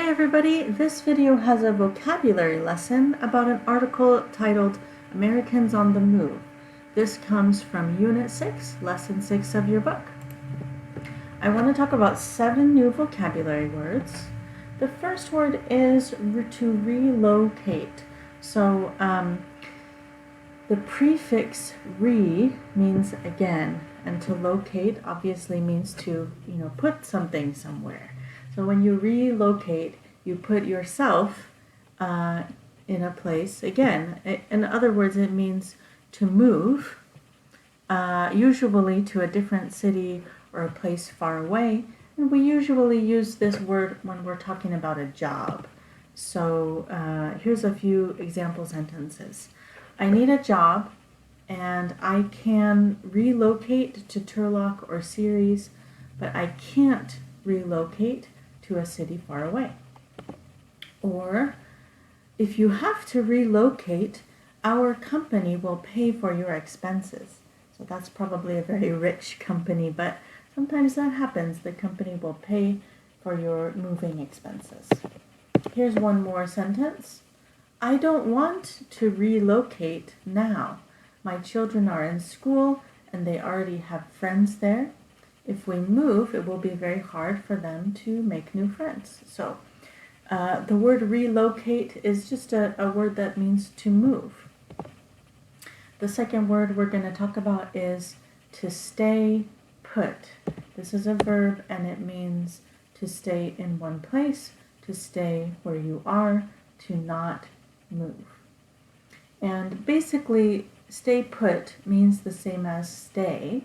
Hi everybody, this video has a vocabulary lesson about an article titled Americans on the Move. This comes from Unit 6, Lesson 6 of your book. I want to talk about 7 new vocabulary words. The first word is to relocate. So the prefix re means again, and to locate obviously means to, put something somewhere. So when you relocate, you put yourself in a place. Again, in other words, it means to move, usually to a different city or a place far away. And we usually use this word when we're talking about a job. So here's a few example sentences. I need a job, and I can relocate to Turlock or Ceres, but I can't relocate to a city far away. Or, if you have to relocate, our company will pay for your expenses. So that's probably a very rich company, but sometimes that happens. The company will pay for your moving expenses. Here's one more sentence. I don't want to relocate now. My children are in school and they already have friends there. If we move, it will be very hard for them to make new friends. So the word relocate is just a word that means to move. The second word we're going to talk about is to stay put. This is a verb and it means to stay in one place, to stay where you are, to not move. And basically, stay put means the same as stay,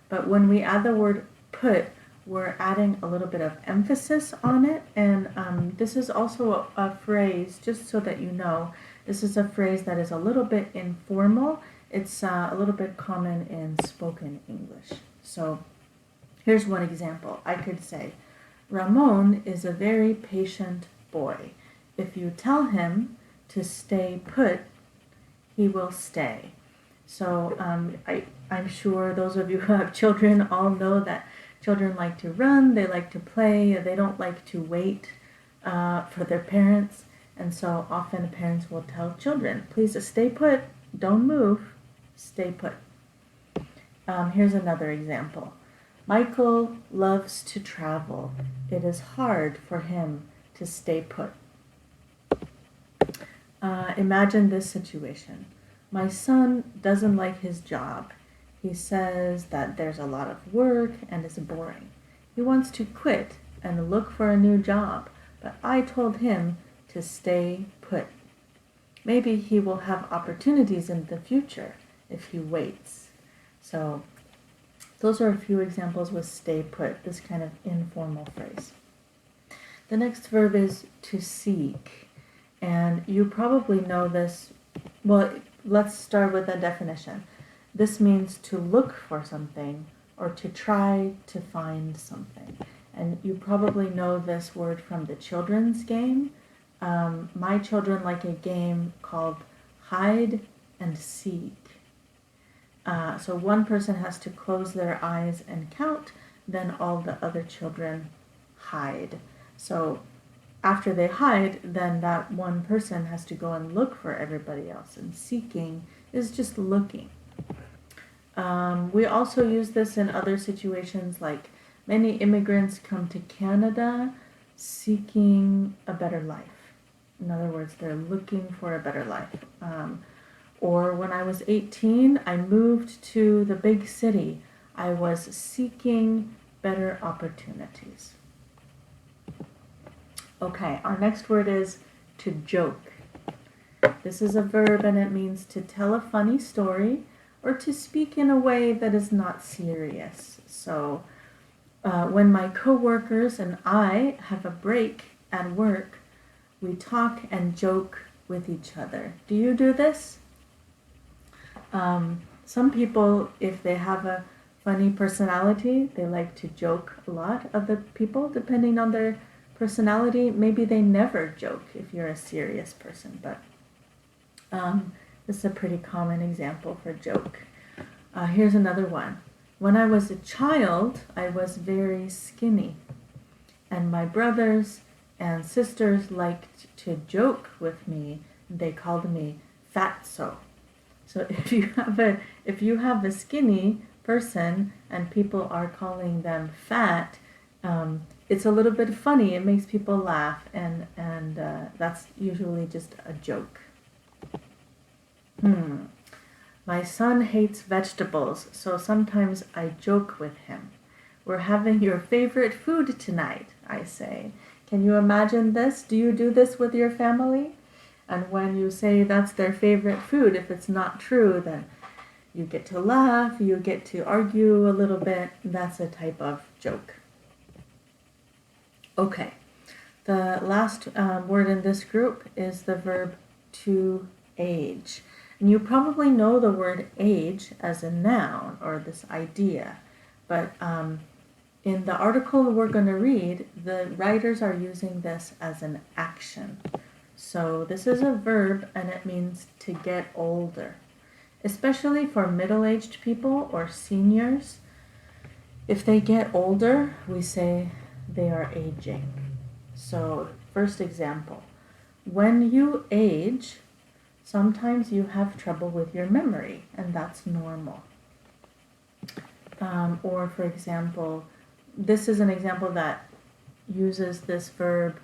but when we add the word put, we're adding a little bit of emphasis on it. And this is also a phrase, just so that you know, this is a phrase that is a little bit informal. It's a little bit common in spoken English. So here's one example. I could say, Ramon is a very patient boy. If you tell him to stay put, he will stay. So I'm sure those of you who have children all know that children like to run, they like to play, they don't like to wait for their parents. And so often parents will tell children, please stay put, don't move, stay put. Here's another example. Michael loves to travel. It is hard for him to stay put. Imagine this situation. My son doesn't like his job. He says that there's a lot of work and it's boring. He wants to quit and look for a new job, but I told him to stay put. Maybe he will have opportunities in the future if he waits. So those are a few examples with stay put, this kind of informal phrase. The next verb is to seek. And you probably know this. Well, let's start with a definition. This means to look for something or to try to find something. And you probably know this word from the children's game. My children like a game called hide and seek. So one person has to close their eyes and count, then all the other children hide. So after they hide, then that one person has to go and look for everybody else. And seeking is just looking. We also use this in other situations, like many immigrants come to Canada seeking a better life. In other words, they're looking for a better life. Or when I was 18, I moved to the big city. I was seeking better opportunities. Okay, our next word is to joke. This is a verb and it means to tell a funny story or to speak in a way that is not serious. So when my coworkers and I have a break at work, we talk and joke with each other. Do you do this? Some people, if they have a funny personality, they like to joke a lot. Other people, depending on their personality, maybe they never joke if you're a serious person, but this is a pretty common example for joke. Here's another one. When I was a child, I was very skinny, and my brothers And sisters liked to joke with me. They called me fatso. So if you have a skinny person and people are calling them fat, it's a little bit funny. It makes people laugh, and that's usually just a joke. My son hates vegetables, so sometimes I joke with him. We're having your favorite food tonight, I say. Can you imagine this? Do you do this with your family? And when you say that's their favorite food, if it's not true, then you get to laugh, you get to argue a little bit. That's a type of joke. Okay, the last word in this group is the verb to age. And you probably know the word age as a noun or this idea, but in the article we're going to read, the writers are using this as an action. So this is a verb and it means to get older, especially for middle-aged people or seniors. If they get older, we say they are aging. So first example, when you age, sometimes you have trouble with your memory, and that's normal. Or for example, this is an example that uses this verb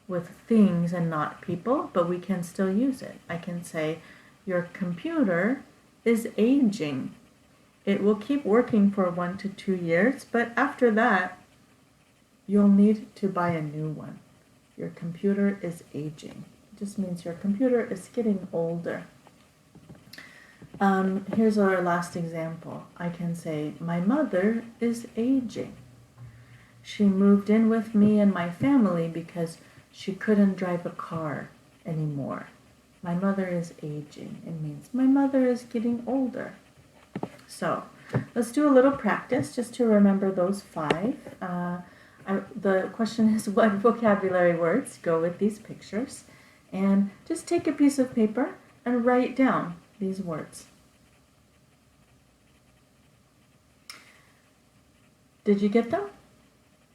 with things and not people, but we can still use it. I can say, your computer is aging. It will keep working for 1 to 2 years, but after that, you'll need to buy a new one. Your computer is aging. It just means your computer is getting older. Here's our last example. I can say, my mother is aging. She moved in with me and my family because she couldn't drive a car anymore. My mother is aging. It means my mother is getting older. So let's do a little practice just to remember those 5. The question is, what vocabulary words go with these pictures? And just take a piece of paper and write down these words. Did you get them?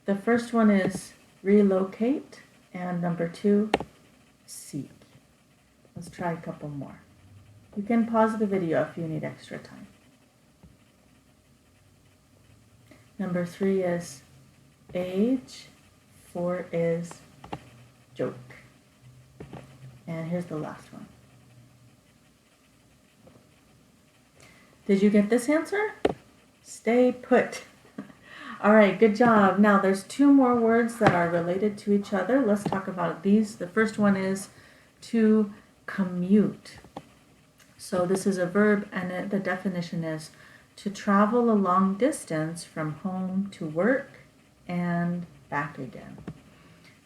The first one is relocate, and number 2, seek. Let's try a couple more. You can pause the video if you need extra time. Number 3 is age. 4 is joke. And here's the last one. Did you get this answer? Stay put. All right, good job. Now there's 2 more words that are related to each other. Let's talk about these. The first one is to commute. So this is a verb, and the definition is to travel a long distance from home to work and back again.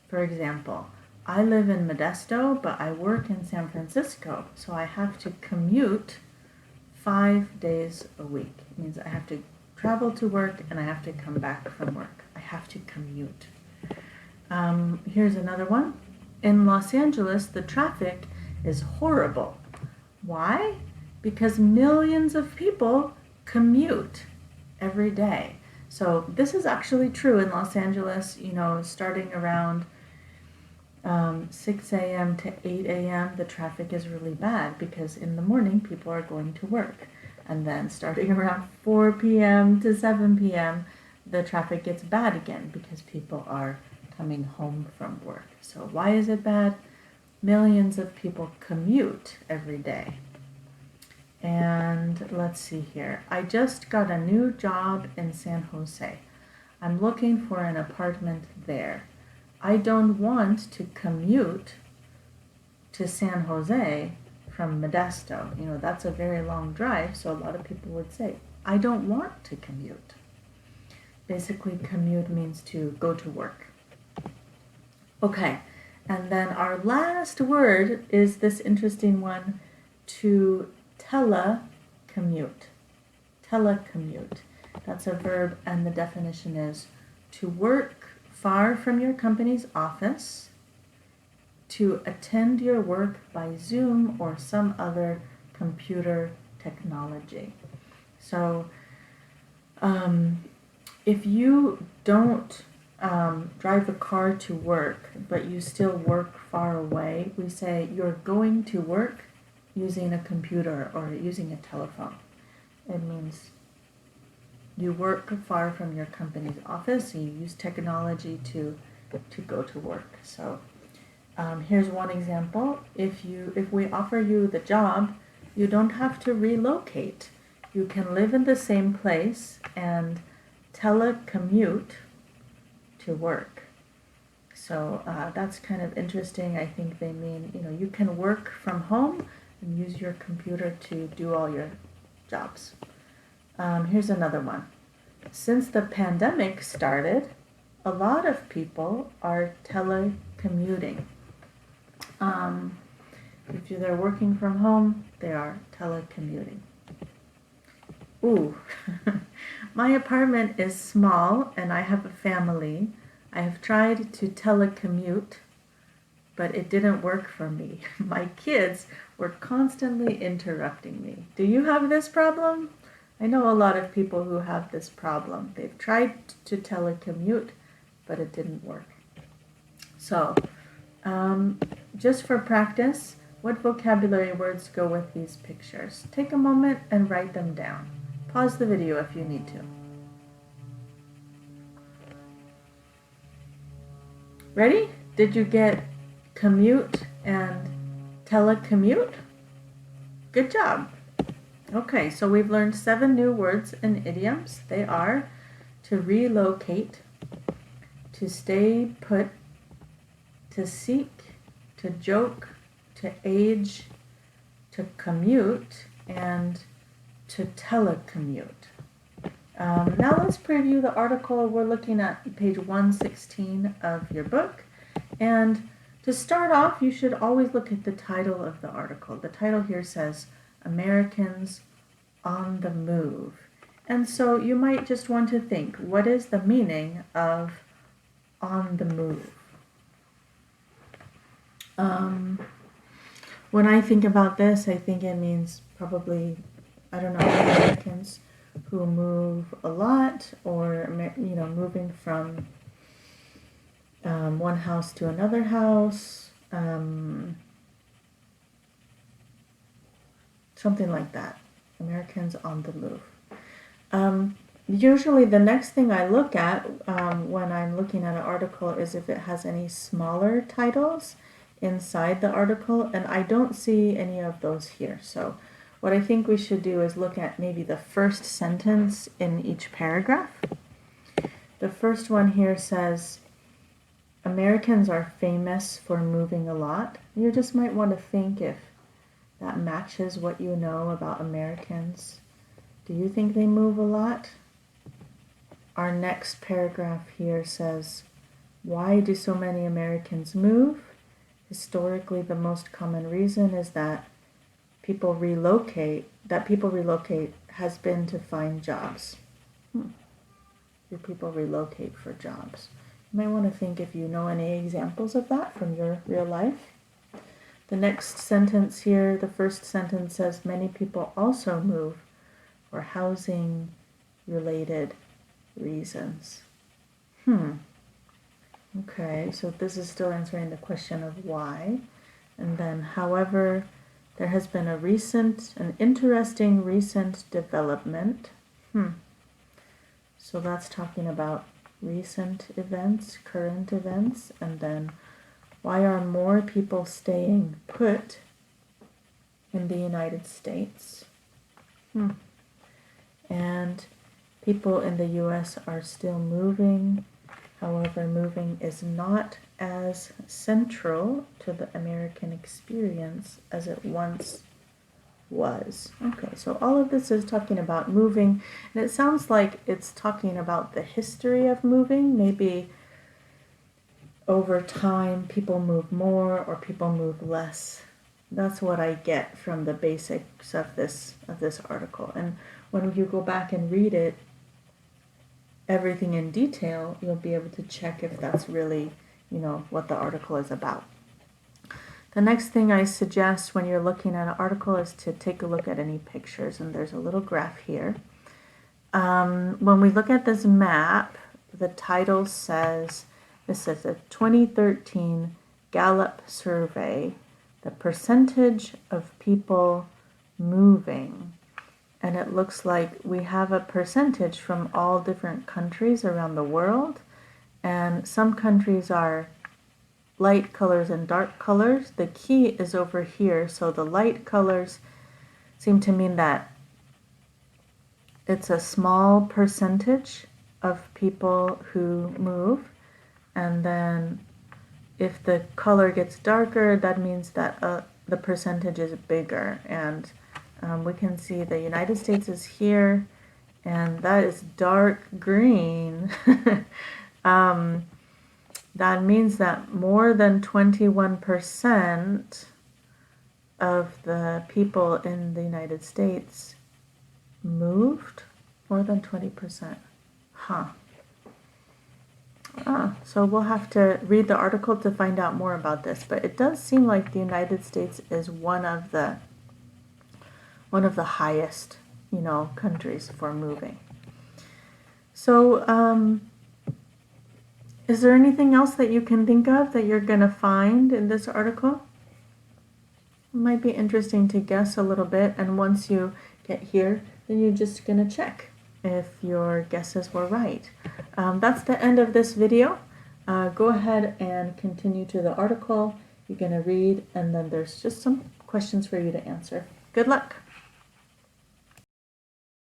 For example, I live in Modesto, but I work in San Francisco, so I have to commute 5 days a week. It means I have to travel to work and I have to come back from work. I have to commute. Here's another one. In Los Angeles, the traffic is horrible. Why? Because millions of people commute every day. So this is actually true in Los Angeles, starting around 6 a.m. to 8 a.m. the traffic is really bad because in the morning people are going to work. And then starting around 4 p.m. to 7 p.m. the traffic gets bad again because people are coming home from work. So why is it bad? Millions of people commute every day. And let's see here. I just got a new job in San Jose. I'm looking for an apartment there. I don't want to commute to San Jose from Modesto. That's a very long drive, so a lot of people would say, I don't want to commute. Basically, commute means to go to work. Okay, and then our last word is this interesting one, to telecommute. Telecommute. That's a verb, and the definition is to work far from your company's office, to attend your work by Zoom or some other computer technology. So if you don't drive a car to work, but you still work far away, we say you're going to work using a computer or using a telephone. It means you work far from your company's office, and you use technology to go to work. So here's one example. If we offer you the job, you don't have to relocate. You can live in the same place and telecommute to work. So that's kind of interesting. I think they mean, you can work from home and use your computer to do all your jobs. Here's another one. Since the pandemic started, a lot of people are telecommuting. If they're working from home, they are telecommuting. Ooh, my apartment is small and I have a family. I have tried to telecommute, but it didn't work for me. My kids were constantly interrupting me. Do you have this problem? I know a lot of people who have this problem. They've tried to telecommute, but it didn't work. So, just for practice, what vocabulary words go with these pictures? Take a moment and write them down. Pause the video if you need to. Ready? Did you get commute and telecommute? Good job. Okay, so we've learned 7 new words and idioms. They are to relocate, to stay put, to seek, to joke, to age, to commute, and to telecommute. Now let's preview the article. We're looking at page 116 of your book. And to start off, you should always look at the title of the article. The title here says, Americans on the Move. And so you might just want to think, what is the meaning of on the move? When I think about this, I think it means probably, Americans who move a lot, or moving from one house to another house, something like that. Americans on the move. Usually the next thing I look at when I'm looking at an article is if it has any smaller titles inside the article, and I don't see any of those here. So what I think we should do is look at maybe the first sentence in each paragraph. The first one here says, Americans are famous for moving a lot. You just might want to think if that matches what you know about Americans. Do you think they move a lot? Our next paragraph here says, why do so many Americans move? Historically, the most common reason is that people relocate has been to find jobs. Do people relocate for jobs? You might want to think if you know any examples of that from your real life. The next sentence here, the first sentence says, many people also move for housing related reasons. Okay, so this is still answering the question of why. And then, however, there has been an interesting recent development. So that's talking about recent events, current events, and then why are more people staying put in the United States? And people in the U.S. are still moving. However, moving is not as central to the American experience as it once was. Okay, so all of this is talking about moving, and it sounds like it's talking about the history of moving. Maybe over time people move more or people move less. That's what I get from the basics of this article. And when you go back and read it, everything in detail, you'll be able to check if that's really, what the article is about. The next thing I suggest when you're looking at an article is to take a look at any pictures, and there's a little graph here. When we look at this map, the title says, this is a 2013 Gallup survey, the percentage of people moving. And it looks like we have a percentage from all different countries around the world. And some countries are light colors and dark colors. The key is over here. So the light colors seem to mean that it's a small percentage of people who move. And then if the color gets darker, that means that the percentage is bigger. And we can see the United States is here, and that is dark green. That means that more than 21% of the people in the United States moved. More than 20%. Huh. So we'll have to read the article to find out more about this, but it does seem like the United States is one of the highest, countries for moving. So, is there anything else that you can think of that you're going to find in this article? It might be interesting to guess a little bit, and once you get here, then you're just going to check if your guesses were right. That's the end of this video. Go ahead and continue to the article. You're going to read, and then there's just some questions for you to answer. Good luck.